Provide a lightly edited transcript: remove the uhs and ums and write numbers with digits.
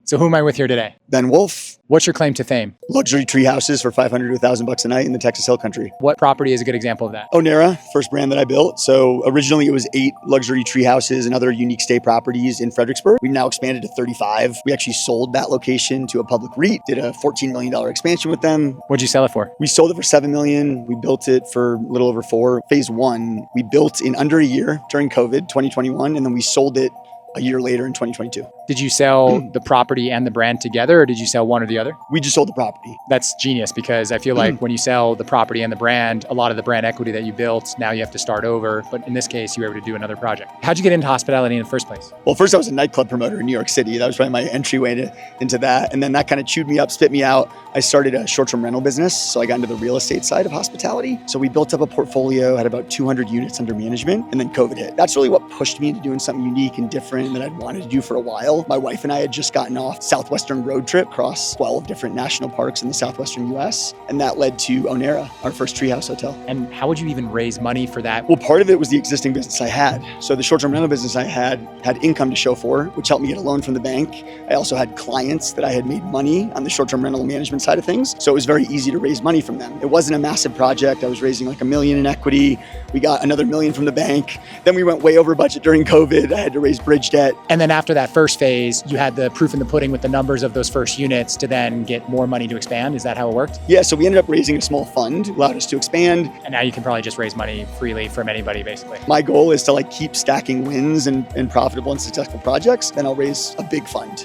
So who am I with here today? Ben Wolff. What's your claim to fame? Luxury tree houses for $500 to $1,000 a night in the Texas Hill Country. What property is a good example of that? Onera, first brand that I built. So originally it was 8 luxury tree houses and other unique stay properties in Fredericksburg. We've now expanded to 35. We actually sold that location to a public REIT, did a $14 million expansion with them. What'd you sell it for? We sold it for $7 million. We built it for a little over $4 million. Phase 1, we built in under a year during COVID, 2021, and then we sold it a year later in 2022. Did you sell the property and the brand together, or did you sell one or the other? We just sold the property. That's genius, because I feel like when you sell the property and the brand, a lot of the brand equity that you built, now you have to start over. But in this case, you were able to do another project. How'd you get into hospitality in the first place? Well, first I was a nightclub promoter in New York City. That was probably my entryway into that. And then that kind of chewed me up, spit me out. I started a short-term rental business. So I got into the real estate side of hospitality. So we built up a portfolio, had about 200 units under management, and then COVID hit. That's really what pushed me into doing something unique and different that I'd wanted to do for a while. My wife and I had just gotten off Southwestern road trip across 12 different national parks in the Southwestern US. And that led to Onera, our first treehouse hotel. And how would you even raise money for that? Well, part of it was the existing business I had. So the short-term rental business I had income to show for, which helped me get a loan from the bank. I also had clients that I had made money on the short-term rental management side of things. So it was very easy to raise money from them. It wasn't a massive project. I was raising like $1 million in equity. We got another $1 million from the bank. Then we went way over budget during COVID. I had to raise bridge debt. And then after that first phase, you had the proof in the pudding with the numbers of those first units to then get more money to expand. Is that how it worked? Yeah, so we ended up raising a small fund, allowed us to expand. And now you can probably just raise money freely from anybody, basically. My goal is to keep stacking wins and profitable and successful projects. Then I'll raise a big fund.